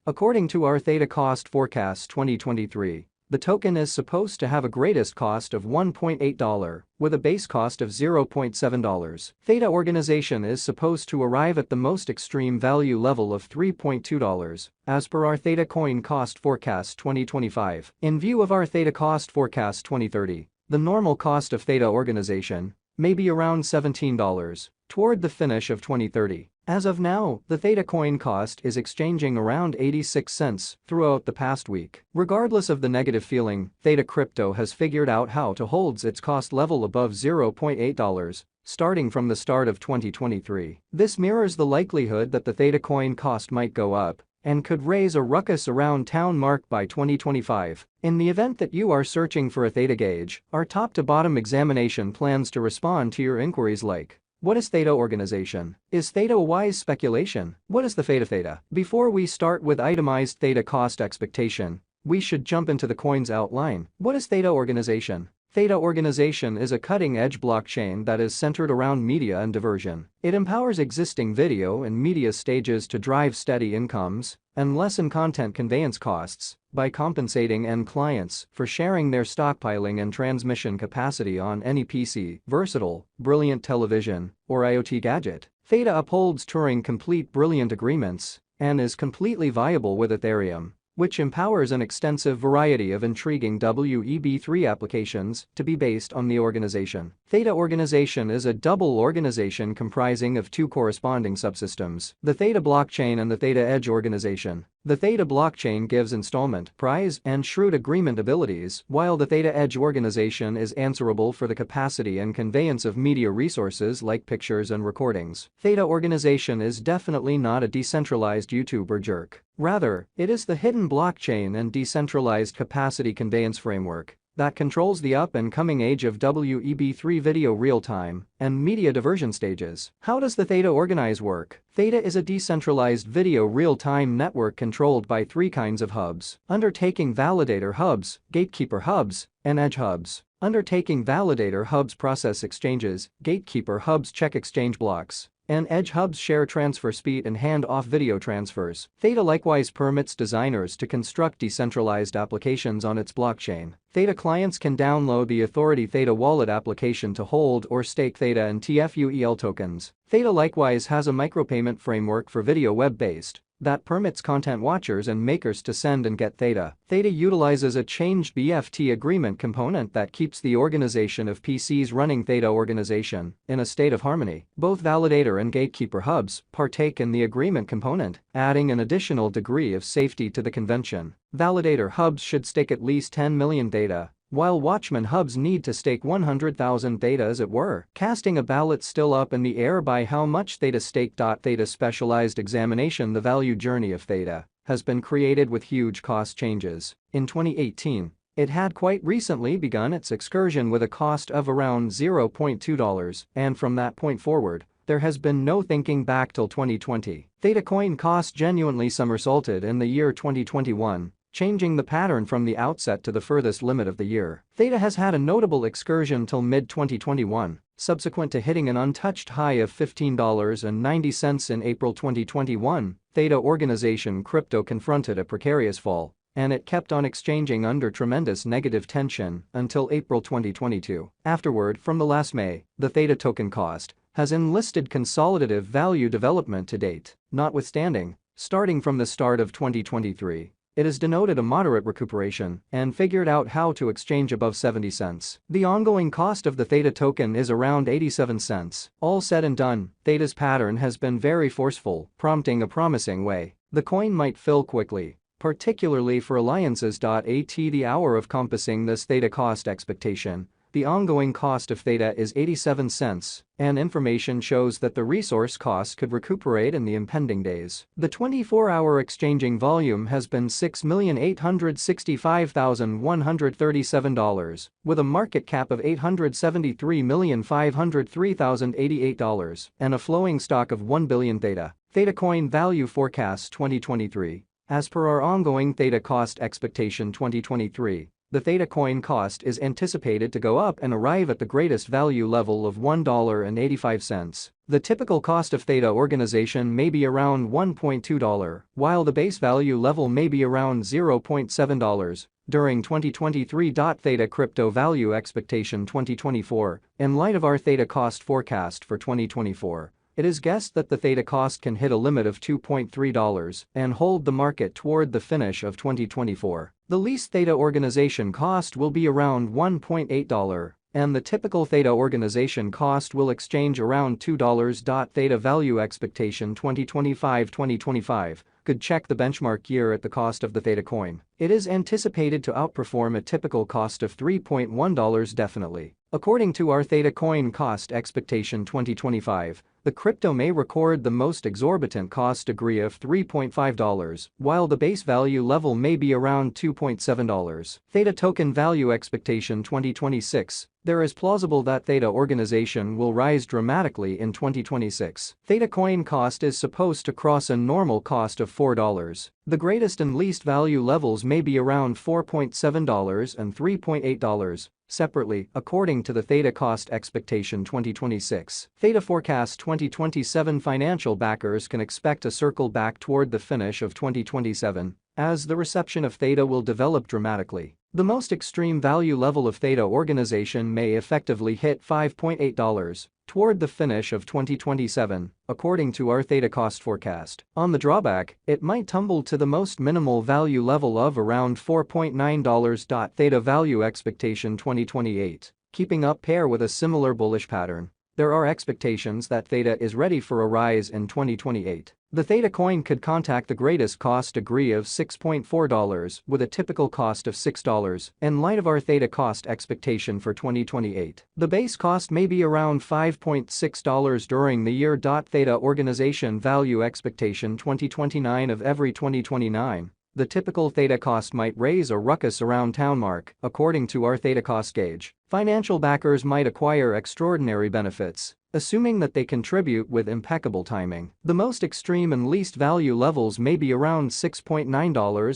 According to our Theta cost forecast 2023, the token is supposed to have a greatest cost of $1.8, with a base cost of $0.7. Theta organization is supposed to arrive at the most extreme value level of $3.2, as per our Theta coin cost forecast 2025. In view of our Theta cost forecast 2030, the normal cost of Theta organization may be around $17 toward the finish of 2030. As of now, the Theta coin cost is exchanging around 86 cents throughout the past week. Regardless of the negative feeling, Theta crypto has figured out how to hold its cost level above $0.8 starting from the start of 2023. This mirrors the likelihood that the Theta coin cost might go up and could raise a ruckus around town mark by 2025. In the event that you are searching for a Theta gauge, our top-to-bottom examination plans to respond to your inquiries like: what is Theta organization? Is Theta a wise speculation? What is the fate of Theta? Before we start with itemized Theta cost expectation, we should jump into the coin's outline. What is Theta organization? Theta organization is a cutting-edge blockchain that is centered around media and diversion. It empowers existing video and media stages to drive steady incomes and lessen content conveyance costs by compensating end clients for sharing their stockpiling and transmission capacity on any PC, versatile, brilliant television, or IoT gadget. Theta upholds Turing-complete brilliant agreements and is completely viable with Ethereum, which empowers an extensive variety of intriguing Web3 applications to be based on the organization. Theta organization is a double organization comprising of two corresponding subsystems, the Theta blockchain and the Theta Edge organization. The Theta blockchain gives installment, prize, and shrewd agreement abilities, while the Theta Edge organization is answerable for the capacity and conveyance of media resources like pictures and recordings. Theta organization is definitely not a decentralized YouTuber jerk. Rather, it is the hidden blockchain and decentralized capacity conveyance framework that controls the up-and-coming age of Web3 video real-time and media diversion stages. How does the Theta organize work? Theta is a decentralized video real-time network controlled by three kinds of hubs: undertaking validator hubs, gatekeeper hubs, and edge hubs. Undertaking validator hubs process exchanges, gatekeeper hubs check exchange blocks, and edge hubs share transfer speed and hand-off video transfers. Theta likewise permits designers to construct decentralized applications on its blockchain. Theta clients can download the Authority Theta wallet application to hold or stake Theta and tfuel tokens. Theta likewise has a micropayment framework for video web-based that permits content watchers and makers to send and get Theta. Theta utilizes a changed BFT agreement component that keeps the organization of PCs running Theta organization in a state of harmony. Both validator and gatekeeper hubs partake in the agreement component, adding an additional degree of safety to the convention. Validator hubs should stake at least 10 million Theta, while Watchman hubs need to stake 100,000 Theta, as it were, casting a ballot still up in the air by how much Theta stake. Theta specialized examination. The value journey of Theta has been created with huge cost changes. In 2018, it had quite recently begun its excursion with a cost of around $0.2, and from that point forward, there has been no thinking back till 2020. Theta coin cost genuinely somersaulted in the year 2021, changing the pattern from the outset to the furthest limit of the year. Theta has had a notable excursion till mid-2021, subsequent to hitting an untouched high of $15.90 in April 2021. Theta organization crypto confronted a precarious fall, and it kept on exchanging under tremendous negative tension until April 2022. Afterward, from the last May, the Theta token cost has enlisted consolidative value development to date. Notwithstanding, starting from the start of 2023, it has denoted a moderate recuperation and figured out how to exchange above 70 cents. The ongoing cost of the Theta token is around 87 cents. All said and done, Theta's pattern has been very forceful, prompting a promising way. The coin might fill quickly, particularly for alliances. At the hour of compassing this Theta cost expectation, the ongoing cost of Theta is 87 cents, and information shows that the resource cost could recuperate in the impending days. The 24-hour exchanging volume has been $6,865,137, with a market cap of $873,503,088 and a flowing stock of 1 billion Theta. Theta coin value forecast 2023. As per our ongoing Theta cost expectation 2023, the Theta coin cost is anticipated to go up and arrive at the greatest value level of $1.85. The typical cost of Theta organization may be around $1.2, while the base value level may be around $0.7. During 2023. Theta Crypto Value Expectation 2024. In light of our Theta cost forecast for 2024, it is guessed that the Theta cost can hit a limit of $2.3 and hold the market toward the finish of 2024. The least Theta organization cost will be around $1.8, and the typical Theta organization cost will exchange around $2. Theta Value Expectation 2025 could check the benchmark year at the cost of the Theta coin. It is anticipated to outperform a typical cost of $3.1 definitely. According to our Theta coin cost expectation 2025, the crypto may record the most exorbitant cost degree of $3.5, while the base value level may be around $2.7. Theta token value expectation 2026. There is plausible that Theta organization will rise dramatically in 2026. Theta coin cost is supposed to cross a normal cost of $4. The greatest and least value levels may be around $4.7 and $3.8. Separately, according to the Theta cost expectation 2026. Theta forecast 2027 financial backers can expect a circle back toward the finish of 2027, as the reception of Theta will develop dramatically. The most extreme value level of Theta organization may effectively hit $5.8 toward the finish of 2027, according to our Theta cost forecast. On the drawback, it might tumble to the most minimal value level of around $4.9. Theta value expectation 2028. Keeping up pair with a similar bullish pattern, there are expectations that Theta is ready for a rise in 2028. The Theta coin could contact the greatest cost degree of $6.4 with a typical cost of $6 in light of our Theta cost expectation for 2028. The base cost may be around $5.6 during the year. Theta organization value expectation 2029 of every 2029. The typical Theta cost might raise a ruckus around town mark, according to our Theta cost gauge. Financial backers might acquire extraordinary benefits, assuming that they contribute with impeccable timing. The most extreme and least value levels may be around $6.9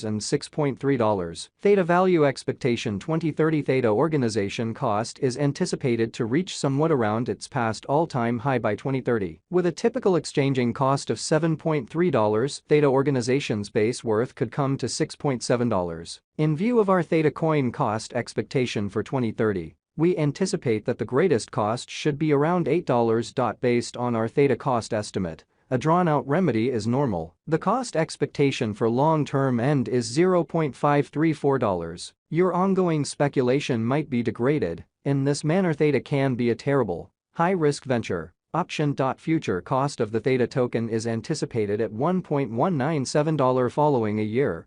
and $6.3. Theta value expectation 2030. Theta organization cost is anticipated to reach somewhat around its past all-time high by 2030. With a typical exchanging cost of $7.3, Theta organization's base worth could come to $6.7. In view of our Theta coin cost expectation for 2030, we anticipate that the greatest cost should be around $8. Based on our Theta cost estimate, a drawn-out remedy is normal. The cost expectation for long-term end is $0.534. Your ongoing speculation might be degraded. In this manner, Theta can be a terrible, high-risk venture. Option. Future cost of the Theta token is anticipated at $1.197 following a year,